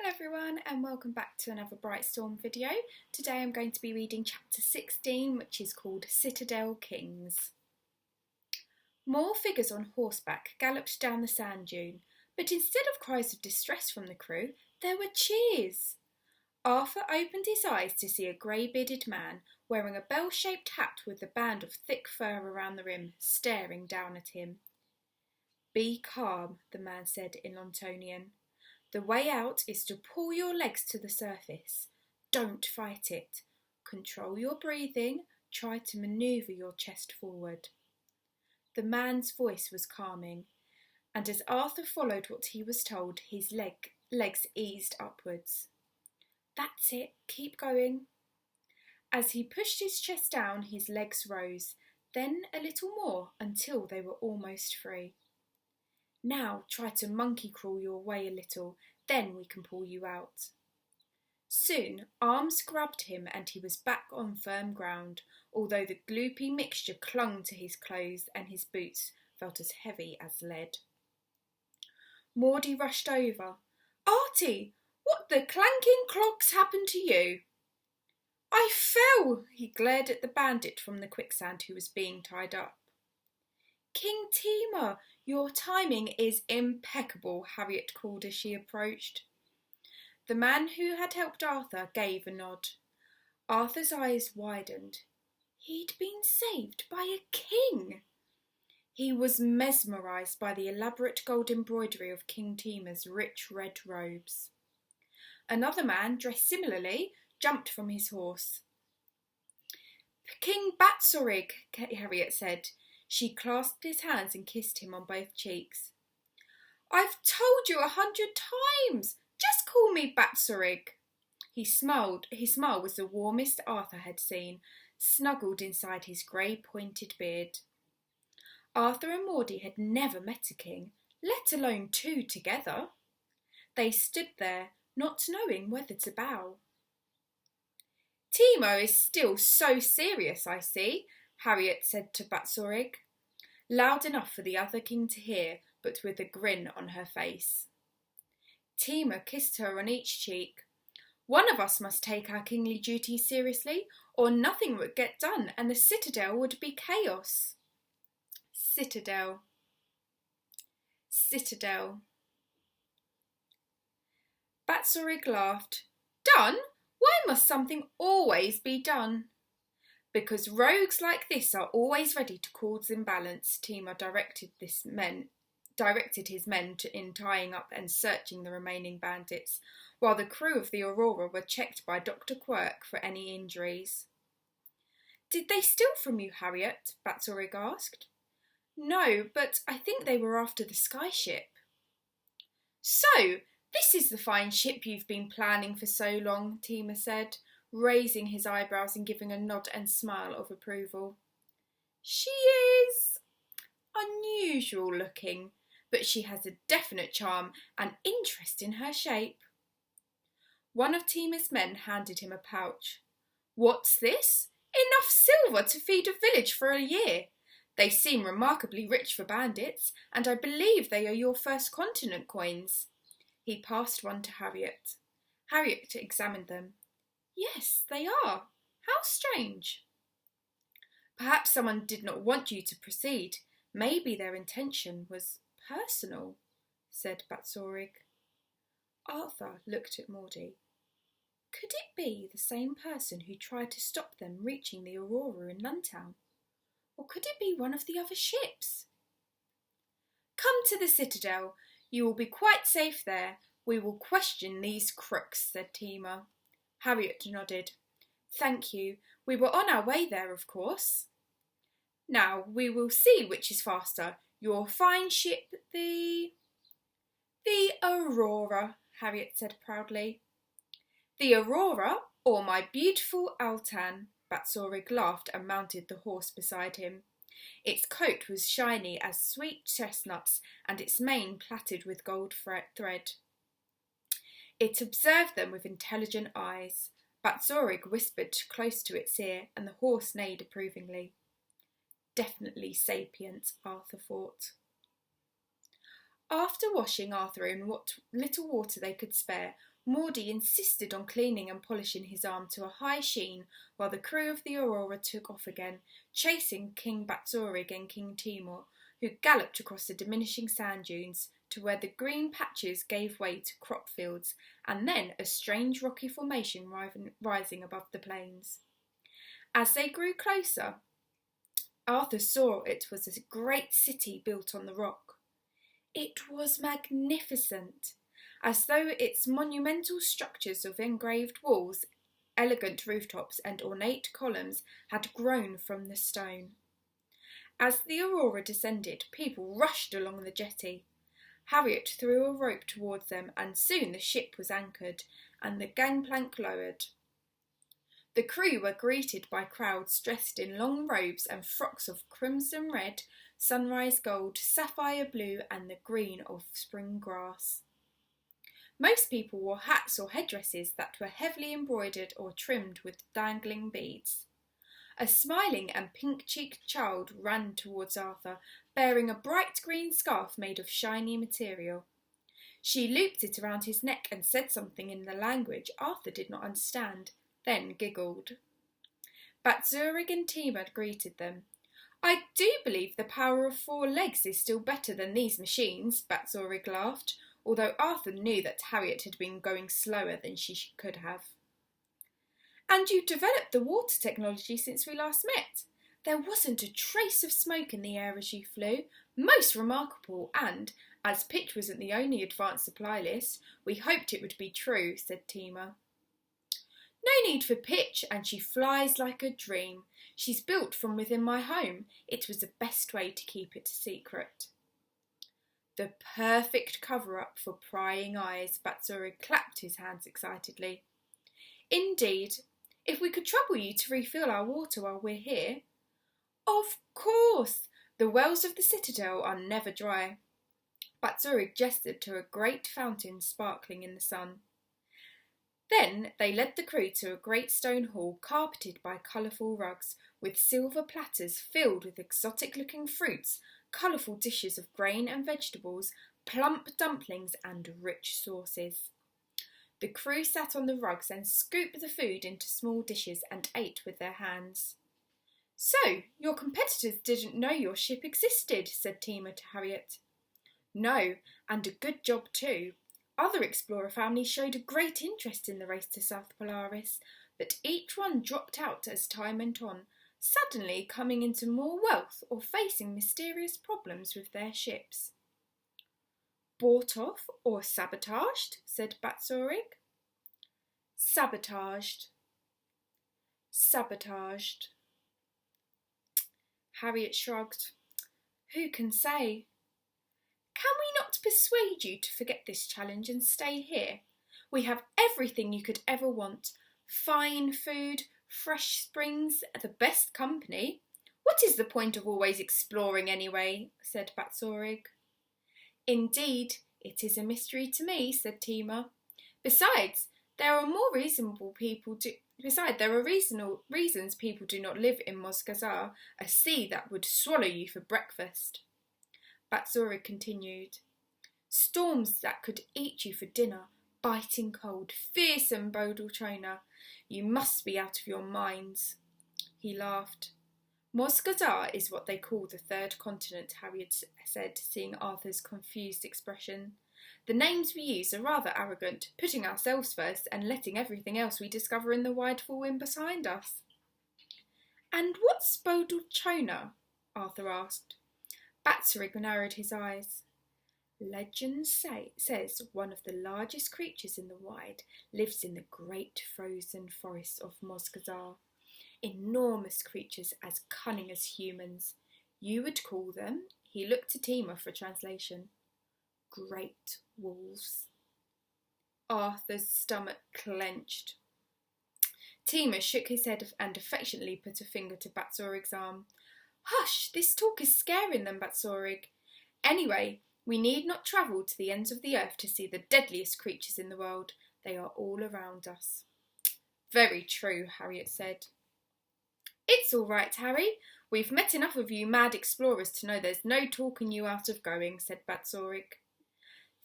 Hello everyone and welcome back to another Brightstorm video. Today I'm going to be reading chapter 16, which is called Citadel Kings. More figures on horseback galloped down the sand dune, but instead of cries of distress from the crew, there were cheers. Arthur opened his eyes to see a grey-bearded man wearing a bell-shaped hat with a band of thick fur around the rim, staring down at him. "Be calm," the man said in Lontonian. "The way out is to pull your legs to the surface. Don't fight it. Control your breathing. Try to manoeuvre your chest forward." The man's voice was calming, and as Arthur followed what he was told, his legs eased upwards. "That's it. Keep going." As he pushed his chest down, his legs rose, then a little more until they were almost free. "Now try to monkey crawl your way a little, then we can pull you out." Soon arms grabbed him and he was back on firm ground, although the gloopy mixture clung to his clothes and his boots felt as heavy as lead. Maudie rushed over. "Artie, what the clanking clogs happened to you?" "I fell." He glared at the bandit from the quicksand who was being tied up. "King Tema, your timing is impeccable," Harriet called as she approached. The man who had helped Arthur gave a nod. Arthur's eyes widened. He'd been saved by a king. He was mesmerised by the elaborate gold embroidery of King Tema's rich red robes. Another man, dressed similarly, jumped from his horse. "King Batsorig," Harriet said. She clasped his hands and kissed him on both cheeks. "I've told you 100 times! Just call me Batsorig." He smiled. His smile was the warmest Arthur had seen, snuggled inside his grey pointed beard. Arthur and Maudie had never met a king, let alone two together. They stood there, not knowing whether to bow. "Timo is still so serious, I see," Harriet said to Batsorig, loud enough for the other king to hear, but with a grin on her face. Tema kissed her on each cheek. "One of us must take our kingly duties seriously, or nothing would get done and the citadel would be chaos." Citadel. Citadel. Batsorig laughed. "Done? Why must something always be done?" "Because rogues like this are always ready to cause imbalance," Tema directed his men in tying up and searching the remaining bandits, while the crew of the Aurora were checked by Dr. Quirk for any injuries. "Did they steal from you, Harriet?" Batsorig asked. "No, but I think they were after the skyship." "So, this is the fine ship you've been planning for so long," Tema said, raising his eyebrows and giving a nod and smile of approval. "She is unusual looking, but she has a definite charm and interest in her shape." One of Tema's men handed him a pouch. "What's this? Enough silver to feed a village for a year. They seem remarkably rich for bandits, and I believe they are your first continent coins." He passed one to Harriet. Harriet examined them. "Yes, they are. How strange." "Perhaps someone did not want you to proceed. Maybe their intention was personal," said Batsorig. Arthur looked at Maudie. Could it be the same person who tried to stop them reaching the Aurora in Luntown? Or could it be one of the other ships? "Come to the citadel. You will be quite safe there. We will question these crooks," said Tema. Harriet nodded. "Thank you. We were on our way there, of course." "Now we will see which is faster, your fine ship, the Aurora," Harriet said proudly. "The Aurora, or my beautiful Altan?" Batsorig laughed and mounted the horse beside him. Its coat was shiny as sweet chestnuts and its mane plaited with gold thread. It observed them with intelligent eyes. Batsorig whispered close to its ear and the horse neighed approvingly. Definitely sapient, Arthur thought. After washing Arthur in what little water they could spare, Maudie insisted on cleaning and polishing his arm to a high sheen, while the crew of the Aurora took off again, chasing King Batzorig and King Timur, who galloped across the diminishing sand dunes to where the green patches gave way to crop fields, and then a strange rocky formation rising above the plains. As they grew closer, Arthur saw it was a great city built on the rock. It was magnificent, as though its monumental structures of engraved walls, elegant rooftops and ornate columns had grown from the stone. As the Aurora descended, people rushed along the jetty. Harriet threw a rope towards them, and soon the ship was anchored and the gangplank lowered. The crew were greeted by crowds dressed in long robes and frocks of crimson red, sunrise gold, sapphire blue and the green of spring grass. Most people wore hats or headdresses that were heavily embroidered or trimmed with dangling beads. A smiling and pink-cheeked child ran towards Arthur, bearing a bright green scarf made of shiny material. She looped it around his neck and said something in the language Arthur did not understand, then giggled. Batzorig and Timur greeted them. "I do believe the power of 4 legs is still better than these machines," Batzorig laughed, although Arthur knew that Harriet had been going slower than she could have. "And you developed the water technology since we last met. There wasn't a trace of smoke in the air as you flew. Most remarkable, and, as pitch wasn't the only advanced supply list, we hoped it would be true," said Timur. "No need for pitch, and she flies like a dream. She's built from within my home. It was the best way to keep it a secret." "The perfect cover-up for prying eyes," Batzorig clapped his hands excitedly. "Indeed. If we could trouble you to refill our water while we're here." "Of course. The wells of the citadel are never dry." Batzorig gestured to a great fountain sparkling in the sun. Then they led the crew to a great stone hall carpeted by colourful rugs, with silver platters filled with exotic-looking fruits, colourful dishes of grain and vegetables, plump dumplings and rich sauces. The crew sat on the rugs and scooped the food into small dishes and ate with their hands. "So, your competitors didn't know your ship existed," said Timur to Harriet. "No, and a good job too. Other explorer families showed a great interest in the race to South Polaris, but each one dropped out as time went on, suddenly coming into more wealth or facing mysterious problems with their ships." "Bought off or sabotaged?" said Batzorig. "Sabotaged. Sabotaged." Harriet shrugged. "Who can say? Can we not persuade you to forget this challenge and stay here? We have everything you could ever want. Fine food, fresh springs, the best company. What is the point of always exploring anyway?" said Batzorig. "Indeed, it is a mystery to me," said Timur. Besides, there are reasonable reasons people do not live in Mosgazar, a sea that would swallow you for breakfast." Batzorig continued. "Storms that could eat you for dinner, biting cold, fearsome Bodalchona. You must be out of your minds." He laughed. "Mosgazar is what they call the third continent," Harriet said, seeing Arthur's confused expression. "The names we use are rather arrogant, putting ourselves first and letting everything else we discover in the wide fall in behind us." "And what's Bodalchona?" Arthur asked. Batzorig narrowed his eyes. "Legend says one of the largest creatures in the wide lives in the great frozen forests of Mosgazar. Enormous creatures as cunning as humans. You would call them," he looked to Timur for translation, "great wolves." Arthur's stomach clenched. Timur shook his head and affectionately put a finger to Batzorig's arm. "Hush, this talk is scaring them, Batzorig. Anyway, we need not travel to the ends of the earth to see the deadliest creatures in the world. They are all around us." "Very true," Harriet said. "It's all right, Harry. We've met enough of you mad explorers to know there's no talking you out of going," said Batzorig.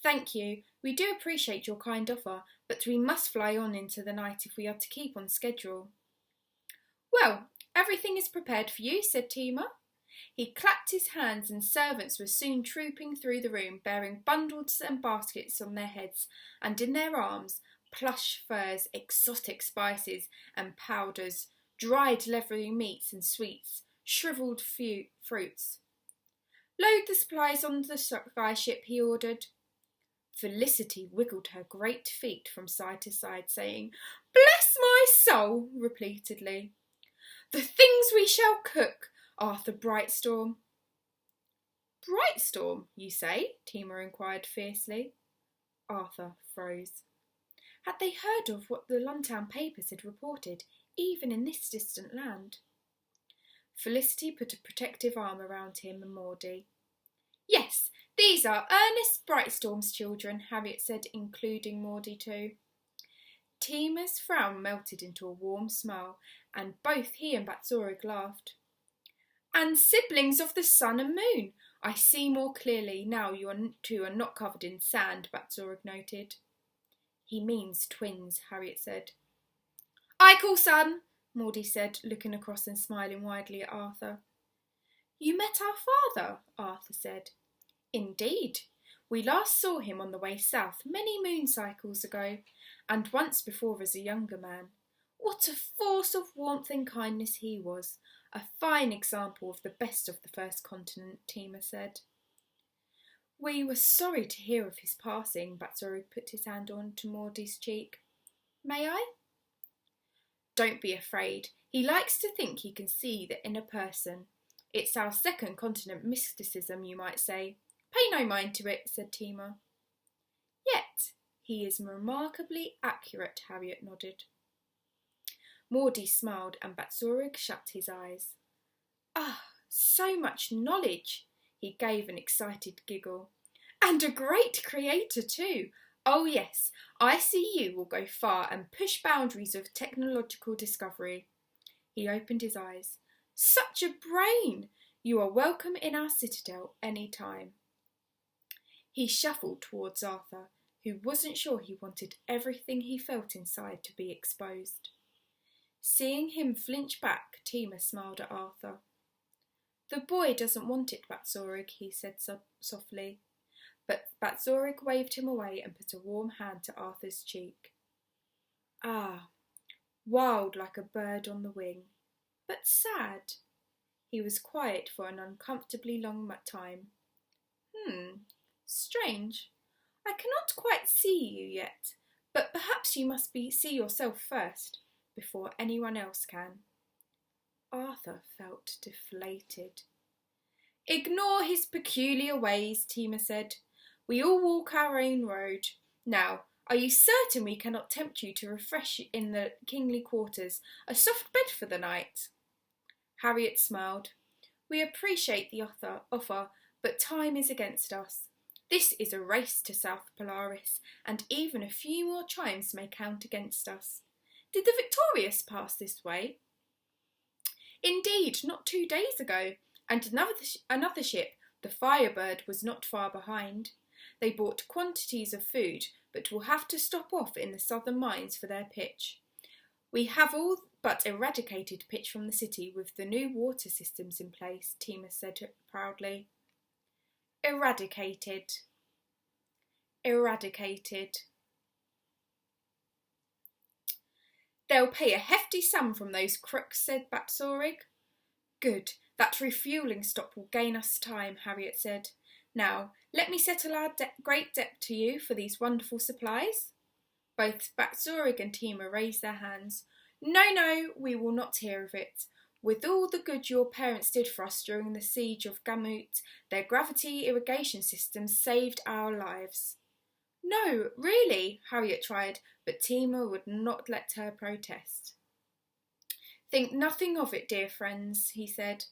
Thank you. We do appreciate your kind offer, but we must fly on into the night if we are to keep on schedule. Well, everything is prepared for you, said Tima. He clapped his hands and servants were soon trooping through the room, bearing bundles and baskets on their heads, and in their arms plush furs, exotic spices and powders, dried leathery meats and sweets, shrivelled fruits. Load the supplies on the sky ship, he ordered. Felicity wiggled her great feet from side to side, saying, "Bless my soul," repeatedly. "The things we shall cook, Arthur Brightstorm." "Brightstorm, you say?" Tima inquired fiercely. Arthur froze. Had they heard of what the Luntown papers had reported, even in this distant land? Felicity put a protective arm around him and Maudie. "Yes, these are Ernest Brightstorm's children," Harriet said, including Maudie too. Tima's frown melted into a warm smile, and both he and Batzorig laughed. "And siblings of the sun and moon. I see more clearly now you two are not covered in sand," Batzorig noted. "He means twins," Harriet said. "I call son," Maudie said, looking across and smiling widely at Arthur. "You met our father?" Arthur said. "Indeed. We last saw him on the way south many moon cycles ago, and once before as a younger man. What a force of warmth and kindness he was. A fine example of the best of the first continent," Tima said. "We were sorry to hear of his passing," Batzorig put his hand on to Maudie's cheek. "May I?" "Don't be afraid. He likes to think he can see the inner person. It's our second continent mysticism, you might say. Pay no mind to it," said Tima. "Yet he is remarkably accurate," Harriet nodded. Maudie smiled and Batzorig shut his eyes. "Ah, so much knowledge!" He gave an excited giggle. "And a great creator too. Oh yes, I see you will go far and push boundaries of technological discovery." He opened his eyes. "Such a brain! You are welcome in our citadel any time." He shuffled towards Arthur, who wasn't sure he wanted everything he felt inside to be exposed. Seeing him flinch back, Tima smiled at Arthur. "The boy doesn't want it, Batzorig," he said softly. But Batzorig waved him away and put a warm hand to Arthur's cheek. "Ah, wild like a bird on the wing, but sad." He was quiet for an uncomfortably long time. Strange. I cannot quite see you yet, but perhaps you must see yourself first, before anyone else can." Arthur felt deflated. "Ignore his peculiar ways," Tima said. "We all walk our own road. Now, are you certain we cannot tempt you to refresh in the kingly quarters, a soft bed for the night?" Harriet smiled. "We appreciate the offer, but time is against us. This is a race to South Polaris, and even a few more chimes may count against us. Did the Victorious pass this way?" "Indeed, not 2 days ago, and another ship, the Firebird, was not far behind. They bought quantities of food, but will have to stop off in the southern mines for their pitch. We have all but eradicated pitch from the city with the new water systems in place," Tima said proudly. Eradicated. "They'll pay a hefty sum from those crooks," said Batzorig. "Good, that refuelling stop will gain us time," Harriet said. "Now, let me settle our great debt to you for these wonderful supplies." Both Batzorig and Tima raised their hands. No, we will not hear of it. With all the good your parents did for us during the siege of Gamut, their gravity irrigation systems saved our lives." "No, really," Harriet tried, but Tima would not let her protest. "Think nothing of it, dear friends," he said.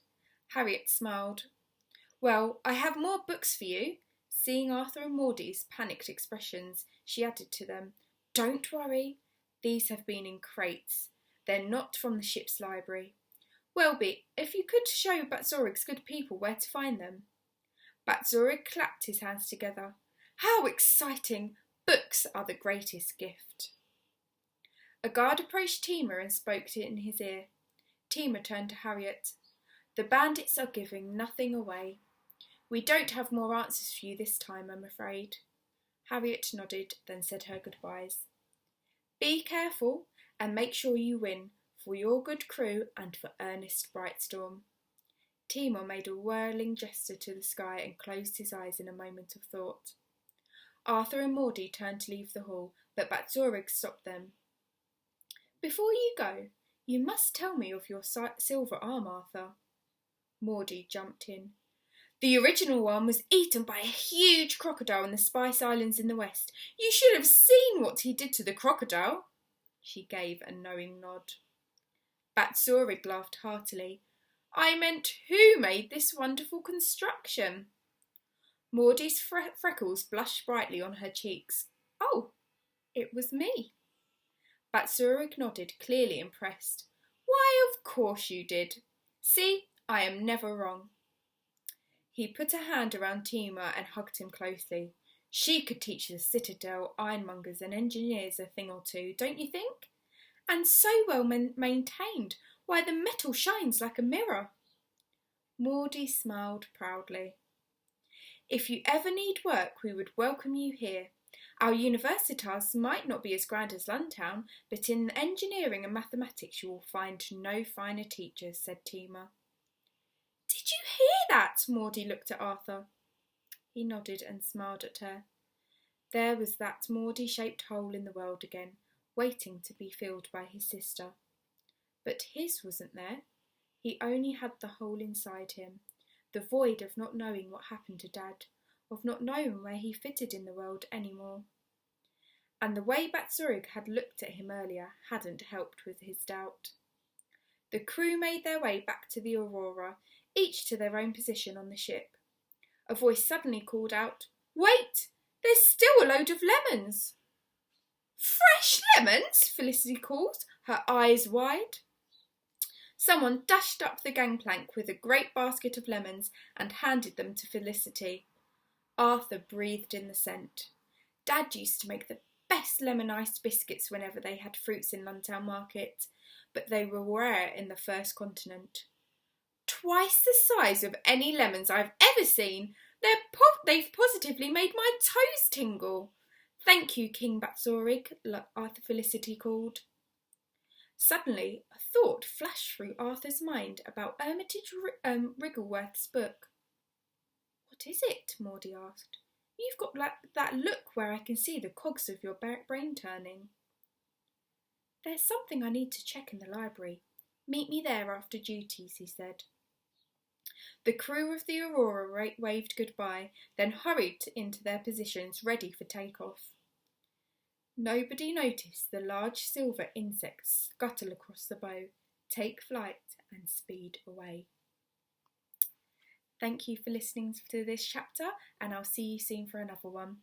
Harriet smiled. "Well, I have more books for you." Seeing Arthur and Maudie's panicked expressions, she added to them, "Don't worry. These have been in crates. They're not from the ship's library. Welby, if you could show Batzorig's good people where to find them." Batzorig clapped his hands together. How exciting! Books are the greatest gift. A guard approached Tima and spoke in his ear. Tima turned to Harriet. The bandits are giving nothing away. We don't have more answers for you this time, I'm afraid. Harriet nodded, then said her goodbyes. Be careful and make sure you win, for your good crew and for Ernest Brightstorm. Timor made a whirling gesture to the sky and closed his eyes in a moment of thought. Arthur and Maudie turned to leave the hall, but Batzorig stopped them. Before you go, you must tell me of your silver arm, Arthur. Maudie jumped in. The original one was eaten by a huge crocodile in the Spice Islands in the west. You should have seen what he did to the crocodile. She gave a knowing nod. Batzorig laughed heartily. I meant, who made this wonderful construction? Maudie's freckles blushed brightly on her cheeks. Oh, it was me. Batzorig nodded, clearly impressed. Why, of course you did. See, I am never wrong. He put a hand around Tima and hugged him closely. She could teach the citadel, ironmongers and engineers a thing or two, don't you think? And so well maintained. Why, the metal shines like a mirror. Maudie smiled proudly. If you ever need work, we would welcome you here. Our universitas might not be as grand as London, but in engineering and mathematics you will find no finer teachers, said Tima. Did you hear that? Maudie looked at Arthur. He nodded and smiled at her. There was that Maudie-shaped hole in the world again, waiting to be filled by his sister. But his wasn't there. He only had the hole inside him, the void of not knowing what happened to Dad, of not knowing where he fitted in the world any more. And the way Batzorig had looked at him earlier hadn't helped with his doubt. The crew made their way back to the Aurora, each to their own position on the ship. A voice suddenly called out, Wait! There's still a load of lemons! Fresh lemons? Felicity called, her eyes wide. Someone dashed up the gangplank with a great basket of lemons and handed them to Felicity. Arthur breathed in the scent. Dad used to make the best lemon iced biscuits whenever they had fruits in London Market, but they were rare in the first continent. Twice the size of any lemons I've ever seen. They've positively made my toes tingle. Thank you, King Batzorig, Arthur Felicity called. Suddenly, a thought flashed through Arthur's mind about Armitage Wriggleworth's book. What is it? Maudie asked. You've got that look where I can see the cogs of your brain turning. There's something I need to check in the library. Meet me there after duties, he said. The crew of the Aurora waved goodbye, then hurried into their positions ready for takeoff. Nobody noticed the large silver insects scuttle across the bow, take flight and speed away. Thank you for listening to this chapter, and I'll see you soon for another one.